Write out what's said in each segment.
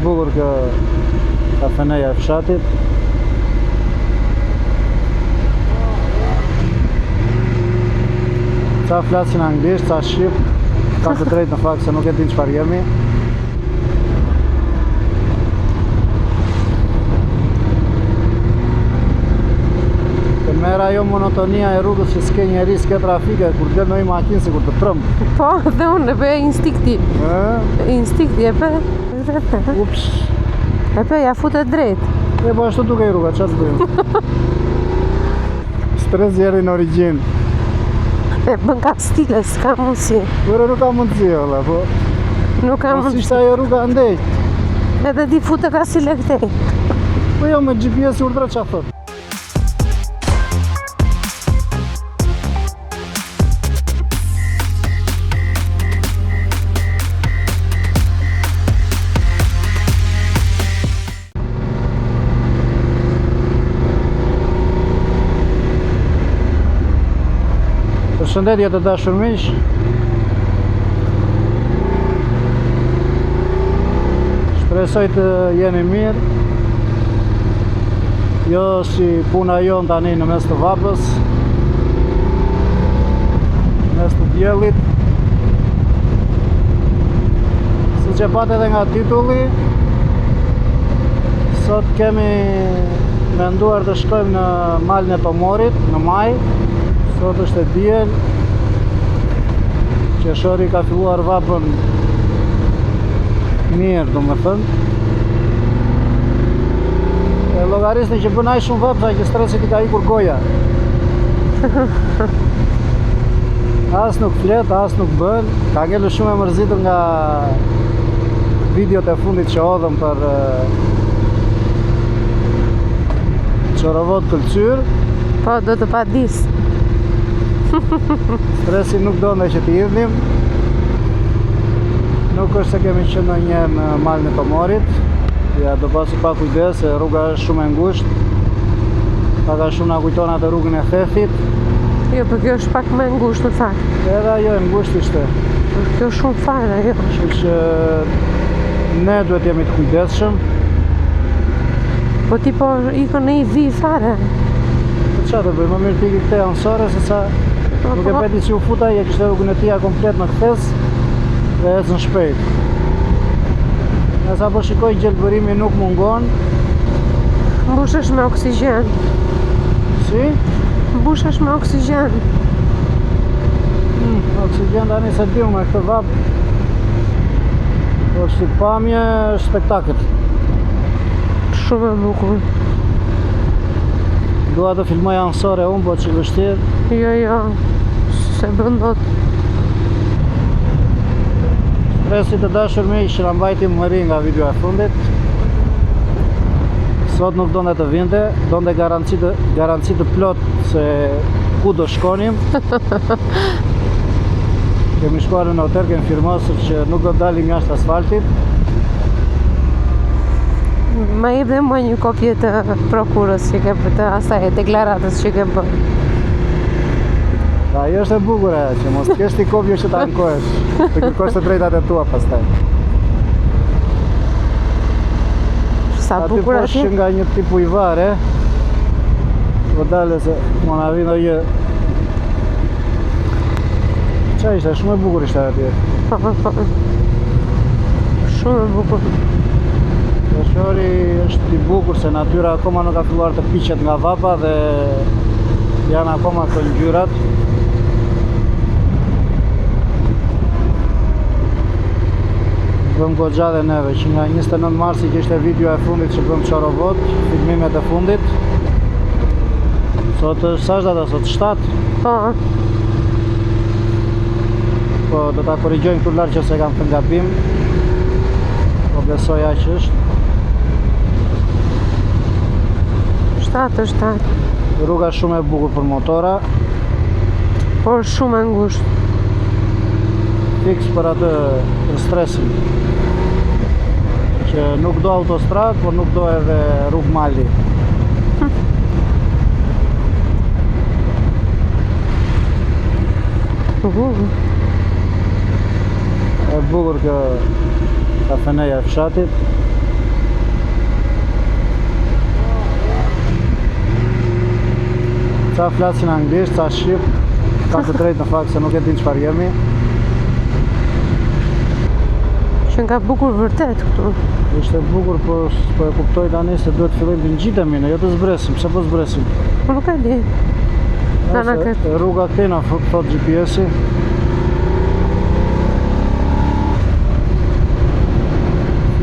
bukur kjo kafeneja e fshatit. Ca flasin anglisht, ca shqip, ka të drejt në fakt se nuk e din çfarë jemi. Të merr ajo monotonia e rrugës që s'ke njeri, s'ke trafike, kur del në një makinë sikur të tremb. Po, dhe unë e bëja instinkti. Instinkti e bë. Ups. E bë, ja futet drejt. E po ashtu duke i rruga, çfarë të bëjmë? Stres jeri në origjinë. E bën ka stile, s'ka mundësi. Vërë nuk ka mundësi, ola, po... Nuk ka mundësi. Ishte ajo rruga ndej. Edhe ti fute ka si lektej. Po jo, me GPS urdhra qa thot. Përshëndetje të dashur miq. Shpresoj të jeni mirë. Jo si puna jon tani në mes të vapës, në mes të diellit. Siç e pat edhe nga titulli, sot kemi menduar të shkojmë në malin e Tomorit, në maj. Sot është e diel, qeshori ka filluar vapën mirë, do me thënë. E llogarisni që bën aq shumë vapë, sa që stresit i ka ikur goja. As nuk flet, as nuk bën. Ka ngelur shumë e mërzitur nga videot e fundit që hodhëm për Çorovod Këlqyr. Po, do të pa dis. Stresi nuk do në që t'i idhnim. Nuk është se kemi qenë në një në malin e Tomorit. Ja, do pasi pa kujdes, se rruga është shumë e ngusht. Paka shumë na kujton atë rrugën e Thethit. Jo, për kjo është pak më ngusht në fakt. Edhe ajo e ngusht ishte. Kjo shumë fare, jo. Kështu që ne duhet jemi të kujdesshëm. Po ti po ikon në i vi fare. Po çfarë të bëj, më mirë t'i këtej ansore, se sa nuk e peti që u futa, e kishte rrugën e tia komplet në kthes dhe ecën shpejt. Nësa po shikoj gjelbërimi nuk mungon. Mbushesh me oksigjen. Si? Mbushesh me oksigjen. Oksigjen tani se dim me këtë vap. Po si pamje është spektakël. Shumë e bukur. Dua të filmoj ansore unë, po që vështirë. Jo, se bëndot. Stresit të dashur miq që na mbajti mëri nga video e fundit. Sot nuk donte të vinte, donte garanci të plot se ku do shkonim. Kemi shkuar në hotel, kemi firmosur që nuk do dalim jashtë asfaltit. Ma jep dhe mua një kopje të prokurës që ke për të asaj, deklaratës që ke bërë. Ajo është e bukur e, që mos t'kesh t'i kopje që t'ankohesh, të kërkosh të drejtat e tua pastaj. Sa bukur atje? Aty poshtë nga një tipu i vare, po dale se më na vinë një... Qa ishte? Shumë e bukur ishte atje. Po. Shumë e bukur. Qeshori është i bukur se natyra akoma nuk ka filluar të piqet nga vapa dhe janë akoma të ngjyrat. Bëm goxha dhe neve që nga 29 marsi që ishte video e fundit që bëm Çorovod, filmimet e fundit. Sot është sa është data? Sot 7? Po. Po do ta korrigjojmë këtu lart që se kam të gabim. Po besoj aq është. 7. Rruga shumë e bukur për motora. Por shumë e ngusht. Fiks për atë për stresin. Që nuk do autostrad, por nuk do edhe rrugë mali. E bukur kjo kafeneja e fshatit. Ca flasin anglisht, ca shqip. Kanë të drejtë në fakt se nuk e din çfarë jemi. Që nga bukur vërtet këtu. Ishte bukur, po e kuptoj tani se duhet fillojmë të ngjitemi, ne jo të zbresim. Pse po zbresim? Po nuk e di. Rruga këtej na thot GPS-i.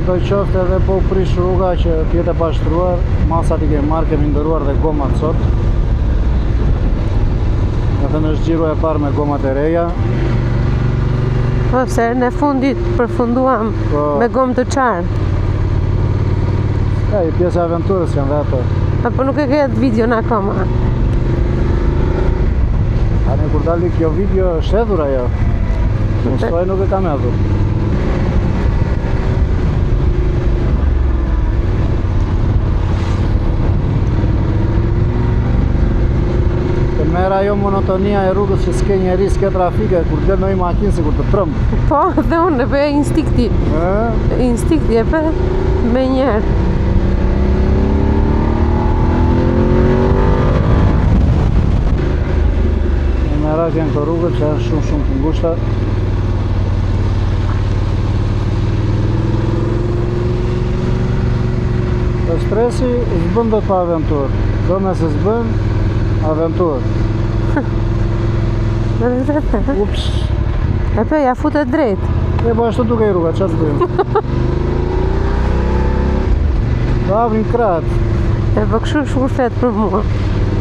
Do qoftë edhe po prish rruga që t'jetë e pashtruar, masat I kemi marrë, kemi ndëruar dhe gomat sot. Edhe në xhiru e parë me gomat e reja. Po, se në fundit përfunduam me gomë të qarë. I pjesë e aventurës janë dhe ato. Apo nuk e ketë video në akoma? Tani kur dali kjo video është hedhur ajo. Mësoj nuk e kam hedhur. Mera ajo monotonia e rrugës që s'ke njeri, s'ke trafike, kur del në I makinë si kur të trëmbë. Po, dhe unë e bëj instikti. Instikti e bëj me njerë. Mera kënë të rrugët që është shumë të ngushta. Dhe stresi s'bën do pa aventurë. Do me se s'bën aventurë. Ups. E për, ja futet drejt. E po ashtu duke I rruga, qatë bëjmë? Do avrim kratë. E për këshu shurfet për mua.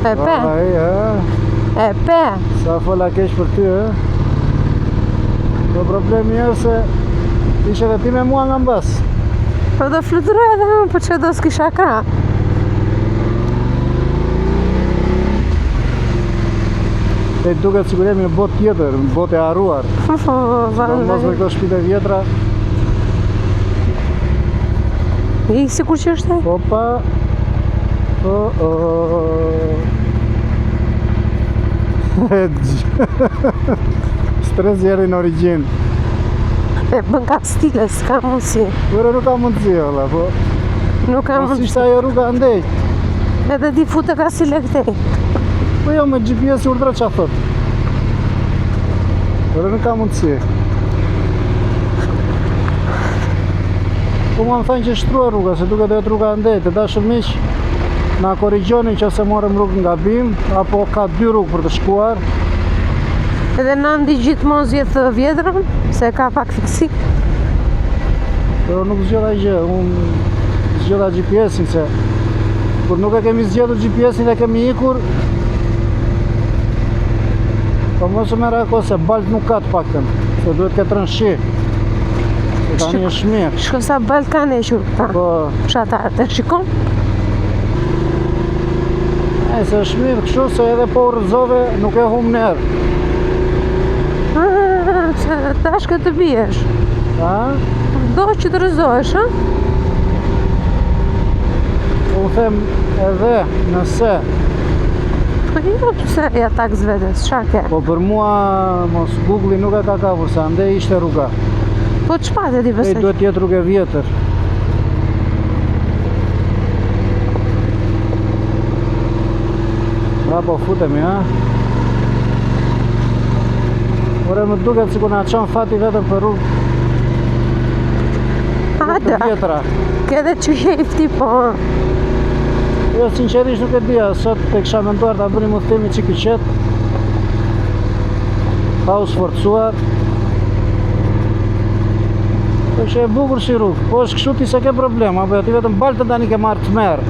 E për. E për. Sa fola keq për ty, Po problemi është se ishe dhe ti me mua nga mbas. Po do fluturoj edhe më, për që do s'kisha kra. E duket sikur jemi në botë tjetër, në botë e harruar. Mos me këto shtëpitë e vjetra. I sikur që është? Opa. Stres jeri në origjinë. E bën ka stile, s'ka mundësi. Vërë nuk ka mundësi, ola, po. Nuk ka mundësi. Mos ishte ajo rruga ndej. Edhe di fute ka stile këtej. Po jo, me GPS urdhra qa thot. Vërë nuk ka mundësi. Po më thënë që shtrua rruga, se duke dhe rruga ndej. Të dashur miq, na korrigjonin që se morëm rrugë nga bim, apo ka 2 rrugë për të shkuar. Edhe Nandi gjithmonë zgjedh vjetrën, se ka pak fiksi. Pero nuk zgjedha gjë, unë zgjedha GPS-in, se kur nuk e kemi zgjedhur GPS-in dhe kemi ikur, po mos më rako se balt nuk ka të paktën, se duhet këtë rënë shi. Se tani është mirë. Shko sa balt ka nequr këta. Po. Fshatarët e shikon? Se është mirë kështu se edhe po rrëzove nuk e hum nerë. Se tash këtë të biesh. Do që të rrëzohesh, Unë them edhe nëse. Po jo pëse ja taks vetes, shake. Po për mua mos Google nuk e ka kapur, se ande ishte rruga. Po ç'pate ti besoj? Duhet jetë rrugë e vjetër. Po futemi, Ore më duket sikur na çon fati vetëm për rrugë. Të vjetra. Këdhe që jefti, po. Jo, sinqerisht nuk e dija, sot të kisha menduar ta bënim udhëtimi çik I qetë. Pa u sforcuar. Po që e bukur si rrugë, po është kështu ti se ke problem, apo ti vetëm baltë tani ke marrë të merë.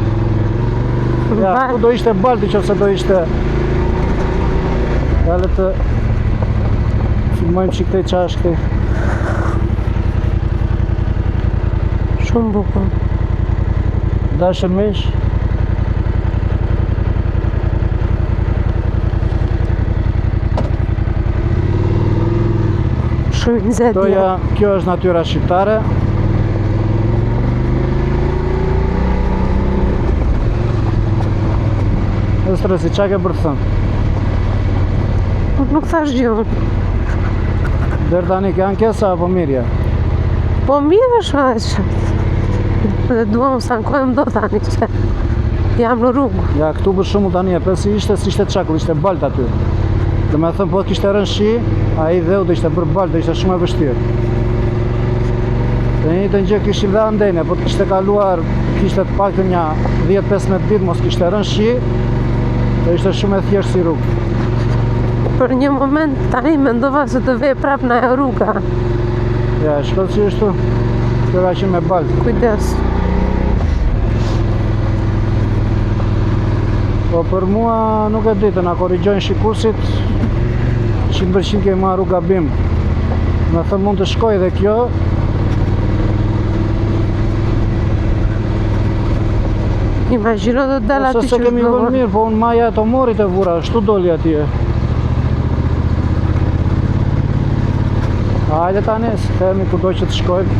Ja, ku do ishte balti qofse do ishte. Ja, le të filmojmë që këtej qa është këtej. Shumë bukur. Dashur miq, Shumë nxehtë. Kjo është natyra shqiptare. Stresi, qa ke për të thënë? Nuk thash gjë. Dërë tani ke ankesa apo mirja? Po mirë është aqë. Dhe duam sa në kojmë do tani që. Jam në rrugë. Ja, këtu për shumë tani e si ishte çakull, ishte balt aty. Dhe me thëmë, po kishte rënë shi, a i dheu dhe ishte për balt, dhe ishte shumë e vështirë. Dhe një të gjë kishim dhe andene, po të kishte kaluar, kishte të pak të një 10-15 ditë, mos kishte rënë shi, dhe ishte shumë e thjeshtë si rrugë. Për një moment tani mendova se të vej prap në ajo rruga. Ja, shkoj si është tu, kjo ka qenë me balt. Kujdes. Po për mua nuk e ditë, na korrigjojnë shikuesit, 100% kemi marrë gabim. Me thëmë mund të shkoj dhe kjo. Imagjino do të dal aty që se kemi vënë mirë, po unë maja e të morit e vura, shtu doli atje. Hajde tani, se themi kudo që të shkojmë.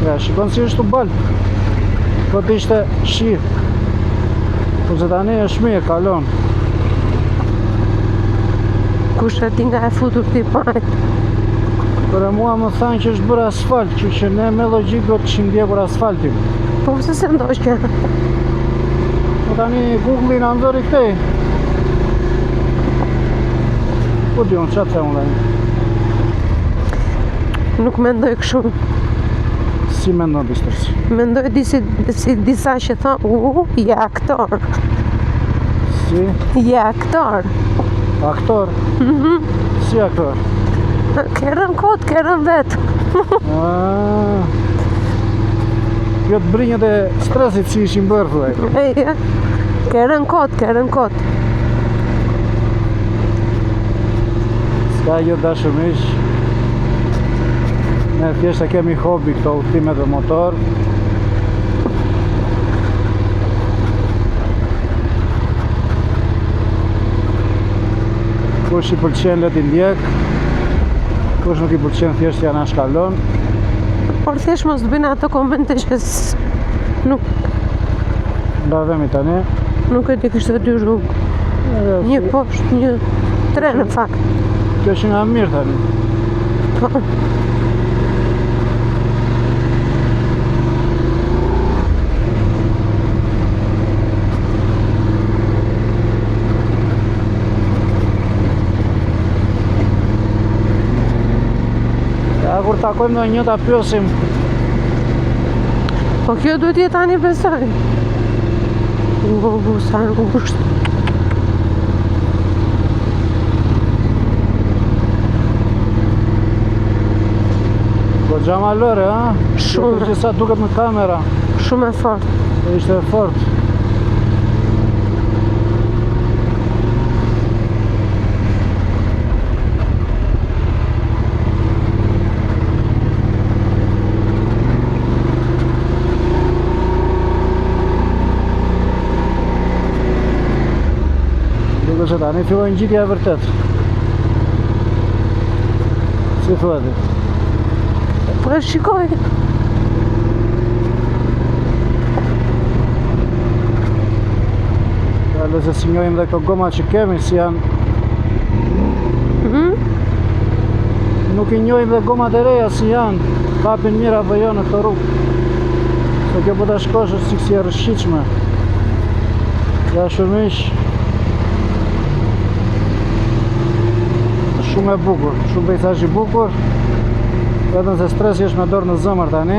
Ja, shikon si është të balë. Po të ishte shi. Po që tani është mirë, kalon. Kush e ti nga e futur ti pajt? Për e mua më thanë që është bërë asfalt, që ne me logjik do të kishim ndjekur asfaltin. Po pëse se ndoshkja? Po tani Google-i në ndori këtej. Po di unë, që të themë dhe? Nuk mendoj këshu. Si mendon distërsi? Mendoj si disa që thonë, je aktor. Si? Je aktor. Aktor? Si aktor? Kerën kot, kerën vetë. Kjo të brinjët e stresit si ishin bërë, thuaj. Eje, kerën kot, kerën kot. Ska jo dashur miq. Ne thjesht e kemi hobi këto udhëtimet me motor. Kush i pëlqen le t'i ndjek, kush nuk i pëlqen thjesht ja na shkalon. Por thjesht mos të bëjnë ato komente që nuk... Mbavemi tani. Nuk e di kishte dy rrugë. Një poshtë, një tre në fakt. Kjo që nga mirë tani. Po. Kur takojmë në një ta pyosim. Po kjo duhet jetë tani besoj. Sa në kushtë. Po xhamalore, ha? Shumë. Që sa duket në kamera. Shumë e fort. Ishte fort. Që tani fillojnë gjitja e vërtet. Si thua ti? Po e shikoj. Dhe se si njojmë dhe këto goma që kemi, si janë... Nuk i njojmë dhe gomat e reja si janë, kapin mirë apo jo në këto rrugë. Se kjo po ta shkosh është si e rëshqitshme. Ja shumish. Shumë e bukur, shumë pejzazh i bukur. Vetëm se stresi është me dorë në zemër tani.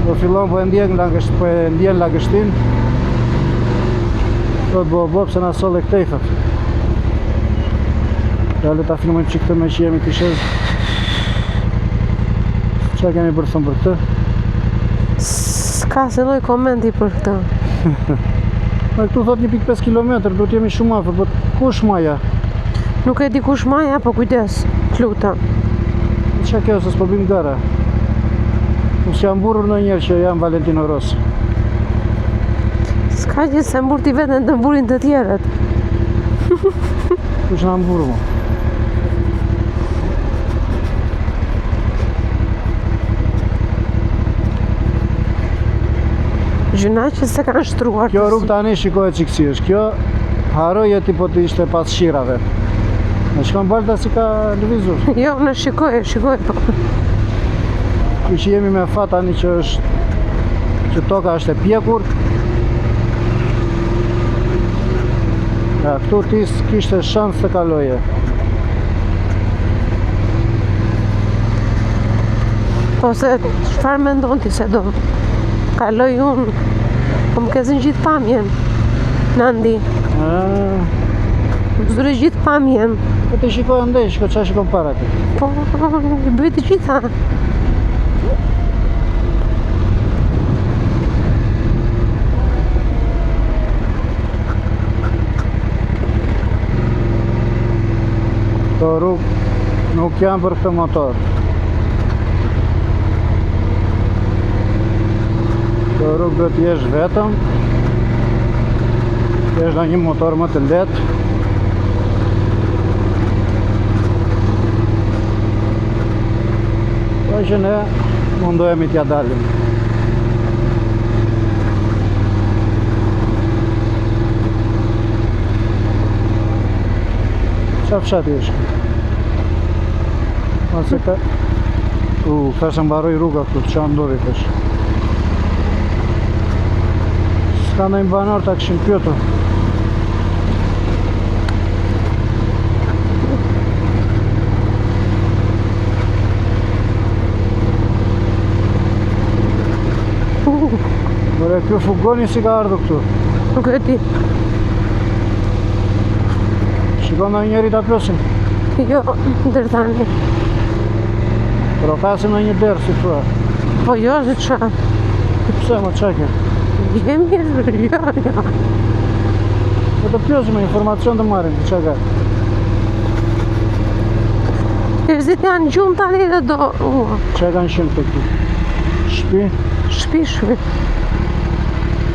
Do fillon po e ndjen lagështin. Thot bo pse na solle këtej thot. Ja le ta filmojmë çik këtë me që jemi kishez. Çfarë kemi bërë thëmë për këtë? S'ka se lloj komenti për këtë. Me këtu thot 1.5 km, do të jemi shumë afër, po kush maja? Nuk e di kush maja, po kujdes, t'luta. Qa kjo, se s'po bëjmë gara. Unë që jam burur në njerë që jam Valentino Rossi. S'ka që se mbur t'i vetën të mburin të tjerët. Kush nga mburu mo? Gjuna që se kanë shtruar. Kjo rrugë tani shikohet qikësi është. Kjo haroje tipo të ishte pas shirave. Në shkon balta si ka lëvizur. Jo, në shikoj po. Kjo që jemi me fat tani që është... që toka është e pjekur. Ja, këtu ti kishte shans të kaloje. Po se çfarë mendon ti se do kaloj unë? Po më kezën gjithë pamjen. Nandi. Më zure gjithë pamjen. Po të shikoj ndej, qa shikon para ti? Po, i bëj të gjitha. Këto rrugë nuk janë për këtë motor. Këto rrugë do t'jesh vetëm. T'jesh në një motor më të letë. Po që ne mundohemi t'ja dalim. Qa fshat ishë? Ase ka... Thashtë mbaroj rruga këtu, qa ndodhi tash. S'ka ndonjë banar ta këshim pyetur. Mëre, kjo fugoni si ka ardhur këtu. Nuk e di. Shikon në njëri ta plosin. Jo, ndër tani. Por o kasim në një derë, si thua. Po jo, zë qa. Pse më qake? Jemi, jo. Po të plosim me informacion të marim, që ka? Njerëzit janë gjumë tani dhe do... Që kanë shimë të këtu? Shpi? Shpi.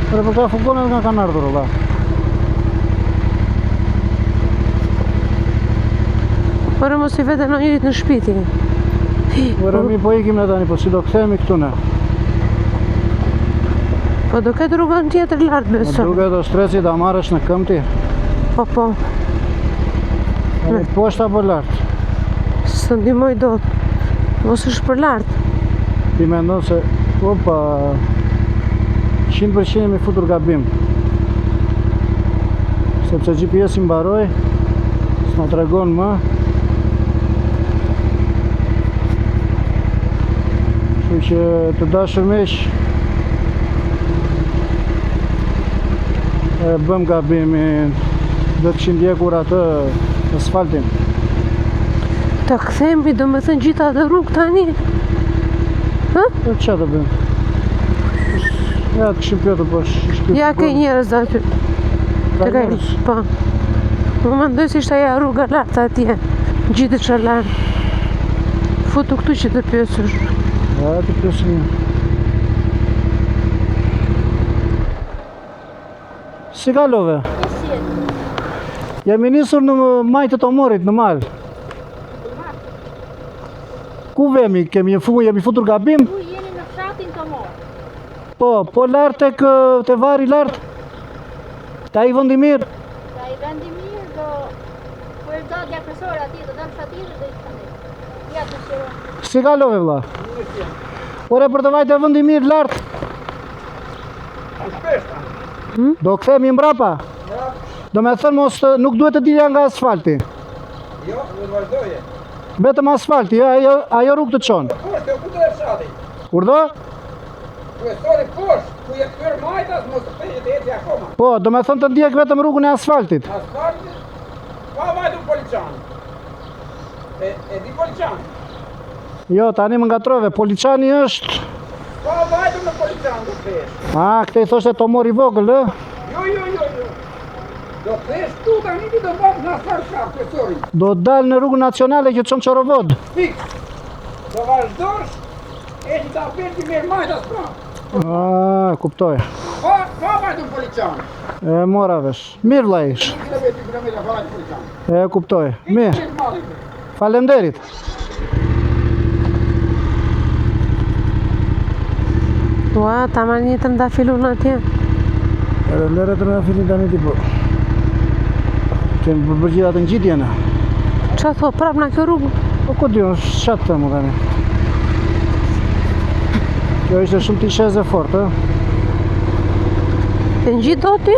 Por për ka fugonet nga kanë ardhur, la. Por mos i vete në njërit në shpiti. Por mi po ikim në tani, po si do këthemi këtu ne. Po do këtë rrugën tjetër lartë Më beso. duke do stresi da marrësh në këm ti. Po. Tani poshtë apo lartë? Së ndimoj do të. Mos është për lartë. Ti mendon se, opa, 100% jemi futur gabim. Sepse GPS i mbaroj, s'na tregon më. Kështu që të dashur miq, e bëm gabimin, do të kishim ndjekur atë asfaltin. Ta këthemi, do me thënë gjitha dhe rrugë tani. E që të bëjmë? Ja të këshim pjotë, po shkip. Ja ke njerëz aty. Ka njerëz? Po. Më mendoj si ishte aja rruga lartë atje. Gjithë që lartë. Futu këtu që të pjesësh. Ja të pjesë një. Si kalove? Jemi nisur në majtë të Tomorit, në malë. Ku vemi? Jemi futur gabim? Ku jeni në fshatin Tomor. Po lartë të vari lartë? Ta i Vendimir? Ta i Vendimir do... Po e do dja kresore ati, do dam fshatirë dhe i shkëndej. Ja të shiro. Si kalove, vlla? Ore për të vajtë e Vendimir lartë? Do këthemi mbrapa? Do me thënë mos nuk duhet të dilja nga asfalti. Jo, në vazhdoje. Betëm asfalti, ajo rrugë të qonë. Poshtë, ku të e fshati? Kurdo? Ku e sori poshtë, ku e këtër majtas, mos të fejtë e eci akoma. Po, do me thënë të ndjek vetëm rrugën e asfaltit. Asfaltit, pa vajtu Poliçan. E di Poliçan? Jo, tani më ngatrove, Poliçani është... Pa vajtu në Poliçan, do të fesh. Këte i thoshte Tomor i vogël, Jo. Do të fesh tu tani ti do bëmë në asfalt prapë, profesori. Do dalë në rrugën nacionale që të qonë Qorovod. Fik. Do vazhdosh, e që ta përti mirë majtas prapë. Kuptoj. Pa vajtu në Poliçan. E mora vesh. Mirë vlla ish. 1 kilometra pa vajtu Poliçan. E kuptoj. Mirë. Qëtë madhë. Falenderit. Ua, ta ma një të nda filun atje. Falenderit të nga filin tani tipo. Kemë përgjithat në gjitje në. Qa thua, prap në kjo rrugë? Po ku di, shatë të më tani. Kjo ishte shumë t'i shez e fort, E në gjitë do ty?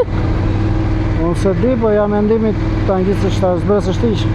Unë se di, po jam mendimit të angjit se shtarës bërës është ishë.